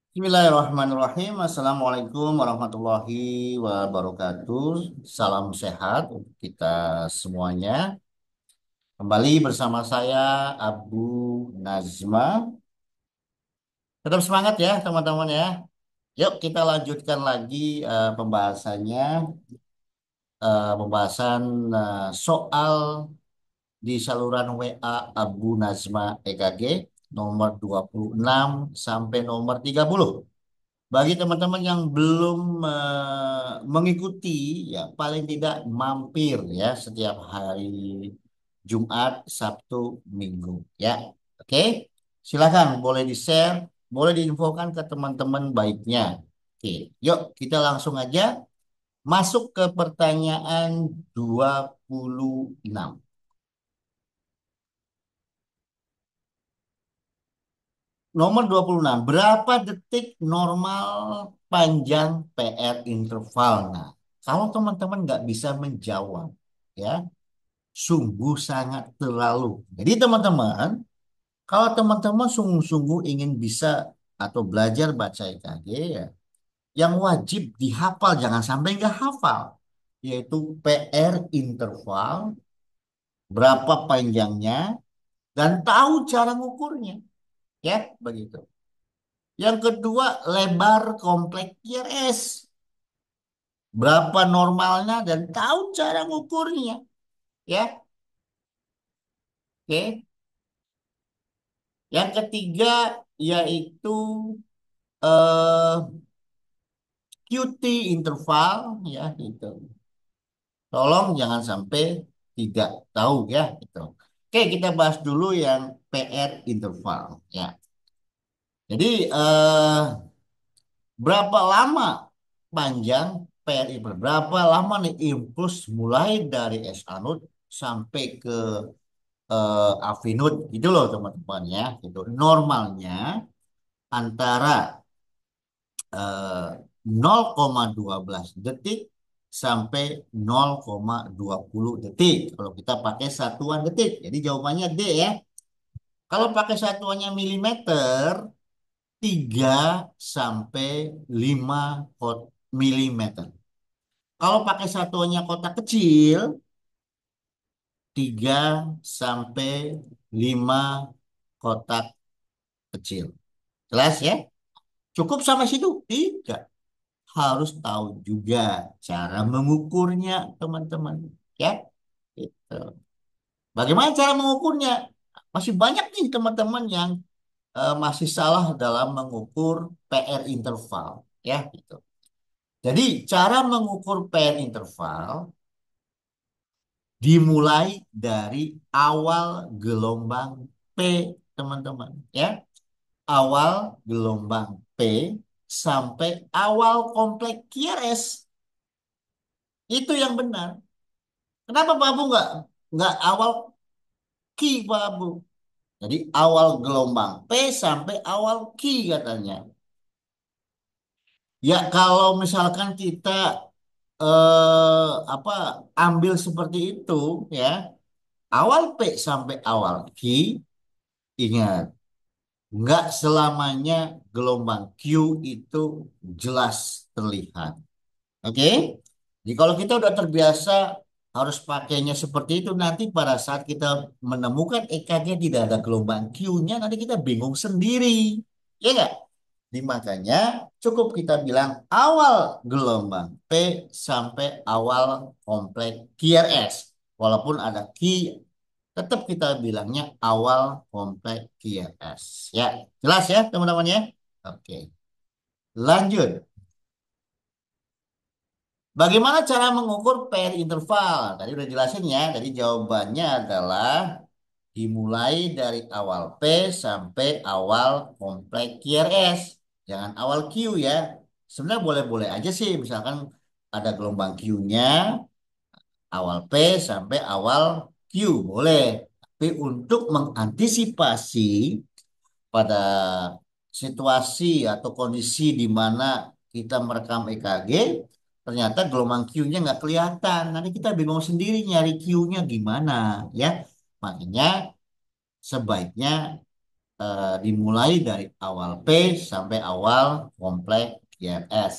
Bismillahirrahmanirrahim. Assalamualaikum warahmatullahi wabarakatuh. Salam sehat untuk kita semuanya. Kembali bersama saya Abu Nazma. Tetap semangat ya teman-teman ya. Yuk kita lanjutkan lagi pembahasannya. Pembahasan soal di saluran WA Abu Nazma EKG nomor 26 sampai nomor 30. Bagi teman-teman yang belum mengikuti, ya paling tidak mampir ya setiap hari Jumat, Sabtu, Minggu ya. Oke, silakan boleh di-share, boleh diinfokan ke teman-teman baiknya. Oke, yuk kita langsung aja masuk ke pertanyaan 26. Nomor 26. Berapa detik normal panjang PR interval? Nah, kalau teman-teman nggak bisa menjawab, ya, sungguh sangat terlalu. Jadi teman-teman, kalau teman-teman sungguh-sungguh ingin bisa atau belajar baca EKG, ya, yang wajib dihafal, jangan sampai nggak hafal, yaitu PR interval, berapa panjangnya, dan tahu cara ngukurnya, ya, begitu. Yang kedua, lebar kompleks QRS. Berapa normalnya dan tahu cara ngukurnya. Ya, oke. Yang ketiga, yaitu eh, QT interval. Ya, gitu. Tolong jangan sampai tidak tahu ya. Gitu. Oke, kita bahas dulu yang PR interval. Ya, jadi berapa lama panjang PR interval? Berapa lama nih impuls mulai dari S anode sampai ke Avinud gitu loh teman-teman ya gitu. Normalnya antara 0,12 detik sampai 0,20 detik kalau kita pakai satuan detik. Jadi jawabannya D ya. Kalau pakai satuannya milimeter, 3 sampai 5 milimeter. Kalau pakai satuannya kotak kecil, 3 sampai 5 kotak kecil. Jelas ya? Cukup sampai situ? Tidak. Harus tahu juga cara mengukurnya, teman-teman. Ya, gitu. Bagaimana cara mengukurnya? Masih banyak nih teman-teman yang masih salah dalam mengukur PR interval. Ya, gitu. Jadi, cara mengukur PR interval dimulai dari awal gelombang P, teman-teman. Ya, awal gelombang P sampai awal kompleks QRS. Itu yang benar. Kenapa Pak Abu nggak awal Q Pak Abu? Jadi awal gelombang P sampai awal Q katanya. Ya kalau misalkan kita apa ambil seperti itu ya, awal P sampai awal Q, ingat nggak selamanya gelombang Q itu jelas terlihat. Oke? Jadi kalau kita udah terbiasa harus pakainya seperti itu, nanti pada saat kita menemukan EKG tidak ada gelombang Q-nya, nanti kita bingung sendiri. Ya nggak? Jadi makanya cukup kita bilang awal gelombang P sampai awal kompleks QRS. Walaupun ada Q, tetap kita bilangnya awal kompleks QRS. Ya, jelas ya teman-teman ya? Oke, lanjut. Bagaimana cara mengukur PR interval? Tadi udah jelasin ya. Tadi jawabannya adalah dimulai dari awal P sampai awal kompleks QRS. Jangan awal Q ya. Sebenarnya boleh-boleh aja sih. Misalkan ada gelombang Q-nya, awal P sampai awal Q. Boleh. Tapi untuk mengantisipasi pada situasi atau kondisi di mana kita merekam EKG, ternyata gelombang Q-nya nggak kelihatan. Nanti kita bingung sendiri nyari Q-nya gimana, ya. Makanya sebaiknya dimulai dari awal P sampai awal kompleks QRS.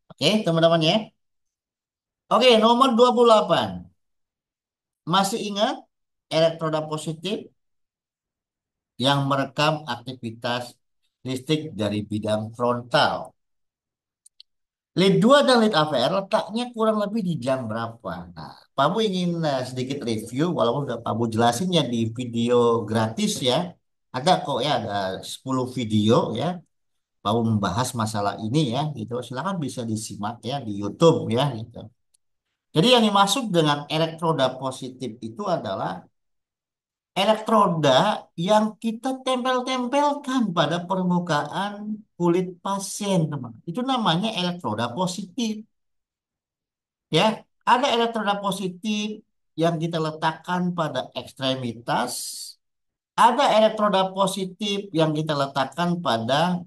Oke, teman-teman ya. Oke, nomor 28. Masih ingat elektroda positif yang merekam aktivitas listrik dari bidang frontal. Lead 2 dan lead AVR letaknya kurang lebih di jam berapa? Nah, Pak Bu ingin sedikit review, walaupun udah Pak Bu jelasin ya di video gratis ya. Ada kok ya, ada 10 video ya. Pak Bu membahas masalah ini ya, gitu. Silakan bisa disimak ya di YouTube ya, gitu. Jadi yang dimaksud dengan elektroda positif itu adalah elektroda yang kita tempel-tempelkan pada permukaan kulit pasien, teman. Itu namanya elektroda positif. Ya, ada elektroda positif yang kita letakkan pada ekstremitas, ada elektroda positif yang kita letakkan pada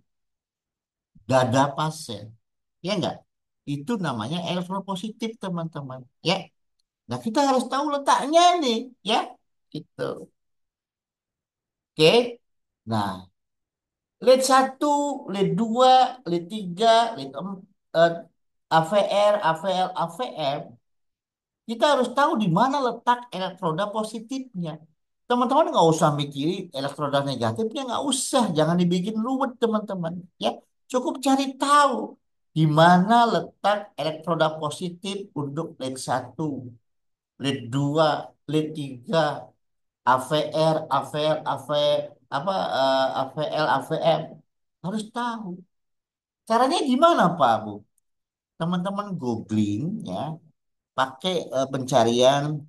dada pasien. Ya enggak? Itu namanya elektroda positif, teman-teman. Ya. Nah, kita harus tahu letaknya nih, ya. Gitu. Oke. Nah, lead satu, lead 2, lead 3, lead 4, AVR, AVL, AVM. Kita harus tahu di mana letak elektroda positifnya. Teman-teman nggak usah mikirin elektroda negatifnya, nggak usah. Jangan dibikin ruwet, teman-teman. Ya, cukup cari tahu di mana letak elektroda positif untuk lead satu, lead 2, lead 3, AVR, AVL, AV, apa, AVL, AVM. Harus tahu. Caranya gimana, Pak Bu? Teman-teman googling ya, pakai pencarian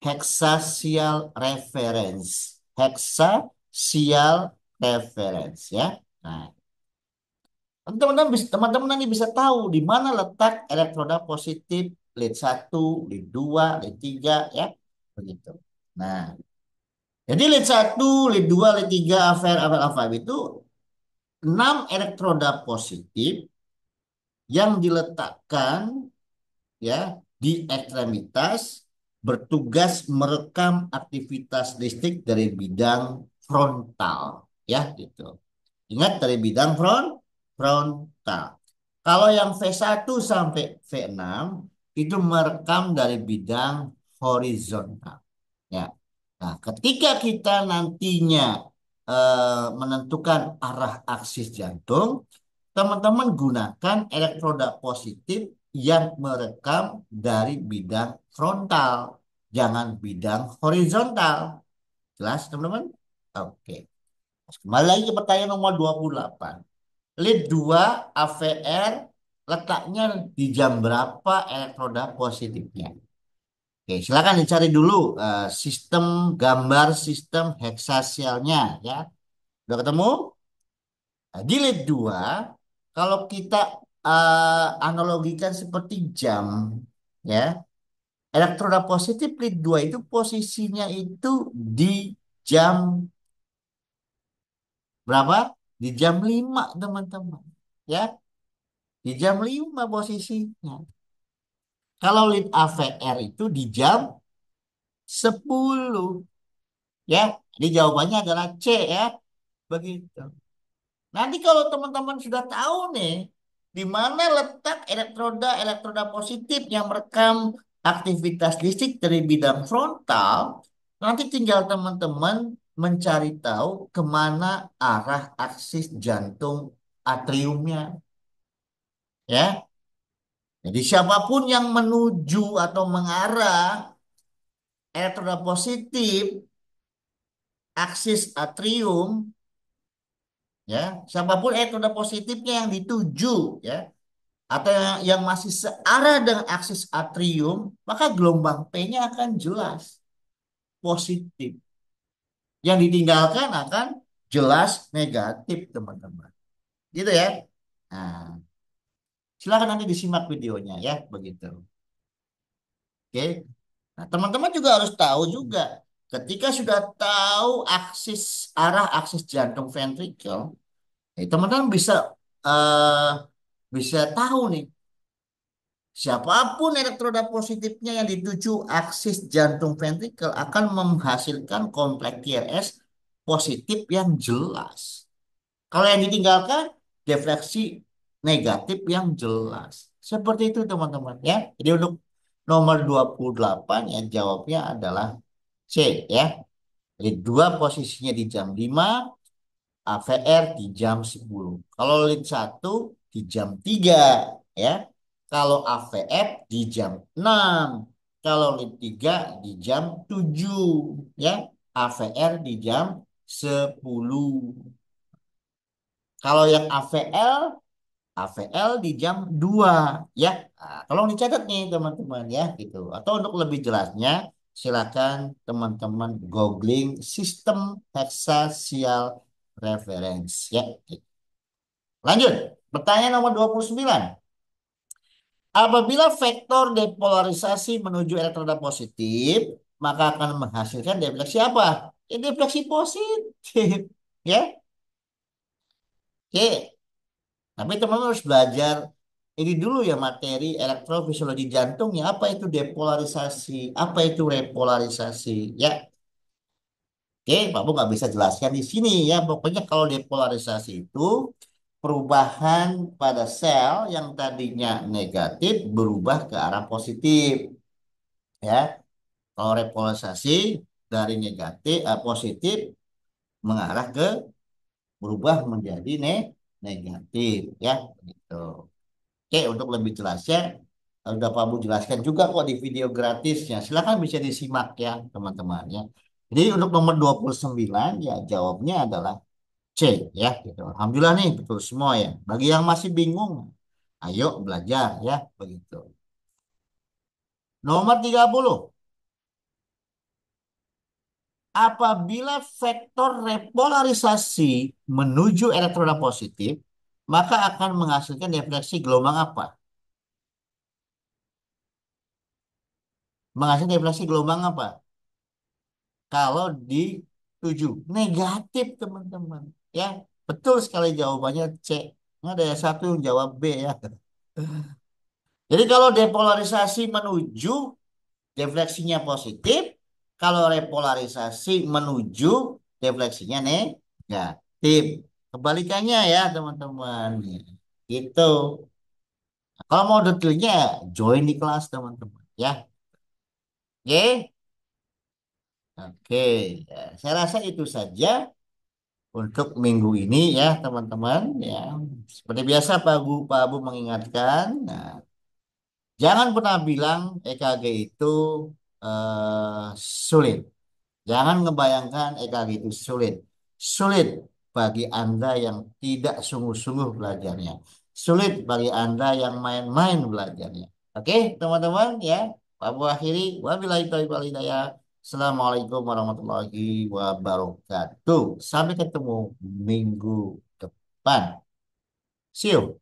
hexaxial reference. Hexaxial reference ya. Nah, teman-teman nanti bisa tahu di mana letak elektroda positif lead satu, lead 2, lead 3 ya. Begitu. Nah, jadi lead satu, lead 2, lead 3, AVR, AVR, AVR itu 6 elektroda positif yang diletakkan ya di ekstremitas bertugas merekam aktivitas listrik dari bidang frontal ya gitu. Ingat dari bidang frontal. Kalau yang V1 sampai V6 itu merekam dari bidang horizontal ya. Nah, ketika kita nantinya menentukan arah aksis jantung, teman-teman gunakan elektroda positif yang merekam dari bidang frontal, jangan bidang horizontal. Jelas, teman-teman? Oke. Kembali lagi ke pertanyaan nomor 28. Lead 2 AVR letaknya di jam berapa elektroda positifnya? Oke, silakan dicari dulu sistem gambar sistem heksasialnya ya. Udah ketemu? Nah, di lead 2 kalau kita analogikan seperti jam ya, elektroda positif lead 2 itu posisinya itu di jam berapa? Di jam 5 teman-teman. Ya, di jam 5 posisinya. Kalau lead AVR itu di jam 10. Ya, jadi jawabannya adalah C ya. Begitu. Nanti kalau teman-teman sudah tahu nih di mana letak elektroda positif yang merekam aktivitas listrik dari bidang frontal, nanti tinggal teman-teman mencari tahu kemana arah aksis jantung atriumnya, ya. Jadi siapapun yang menuju atau mengarah elektroda positif aksis atrium, ya, siapapun elektroda positifnya yang dituju, ya, atau yang masih searah dengan aksis atrium, maka gelombang P-nya akan jelas positif. Yang ditinggalkan akan jelas negatif, teman-teman. Gitu ya. Nah, silakan nanti disimak videonya ya, begitu. Oke. Nah, teman-teman juga harus tahu juga ketika sudah tahu arah aksis jantung ventrikel, teman-teman eh, bisa tahu nih siapapun elektroda positifnya yang dituju aksis jantung ventrikel akan menghasilkan kompleks TRS positif yang jelas. Kalau yang ditinggalkan, defleksi negatif yang jelas. Seperti itu teman-teman ya. Jadi untuk nomor 28 ya jawabnya adalah C ya. Jadi dua posisinya di jam 5, AVR di jam 10. Kalau lead satu di jam 3 ya. Kalau AVF di jam 6. Kalau lead 3 di jam 7 ya. AVR di jam 10. Kalau yang AVL di jam 2 ya. Nah, tolong dicatat nih teman-teman ya gitu. Atau untuk lebih jelasnya silakan teman-teman googling sistem hexasial reference ya. Lanjut. Pertanyaan nomor 29. Apabila vektor depolarisasi menuju elektroda positif, maka akan menghasilkan defleksi apa? Ya, defleksi positif. Ya. Oke. Tapi teman-teman harus belajar ini dulu ya materi elektrofisiologi jantung ya. Apa itu depolarisasi? Apa itu repolarisasi? Ya, oke, Pak Bu nggak bisa jelaskan di sini ya. Pokoknya kalau depolarisasi itu perubahan pada sel yang tadinya negatif berubah ke arah positif. Ya, kalau repolarisasi dari negatif positif mengarah ke berubah menjadi negatif ya. Gitu. Oke, untuk lebih jelasnya, udah Pak Bu jelaskan juga kok di video gratisnya. Silahkan bisa disimak ya, teman-teman ya. Jadi untuk nomor 29 ya jawabnya adalah C ya. Gitu. Alhamdulillah nih betul semua ya. Bagi yang masih bingung, ayo belajar ya begitu. Nomor 30. Apabila vektor repolarisasi menuju elektroda positif, maka akan menghasilkan defleksi gelombang apa? Menghasilkan defleksi gelombang apa? Kalau dituju negatif teman-teman ya betul sekali jawabannya C. Nggak ada yang satu yang jawab B ya. Jadi kalau depolarisasi menuju defleksinya positif, kalau repolarisasi menuju defleksinya negatif. Kebalikannya ya teman-teman. Gitu. Kalau mau detailnya join di kelas teman-teman ya. Oke. Oke. Ya, saya rasa itu saja untuk minggu ini ya teman-teman ya. Seperti biasa Pak Abu mengingatkan, nah, jangan pernah bilang EKG itu sulit. Jangan ngebayangkan EKG itu sulit. Sulit bagi Anda yang tidak sungguh-sungguh belajarnya. Sulit bagi Anda yang main-main belajarnya. Oke, teman-teman ya. Pak Abu akhiri. Wabillahi taufiq wal hidayah. Assalamualaikum warahmatullahi wabarakatuh. Sampai ketemu minggu depan. See you.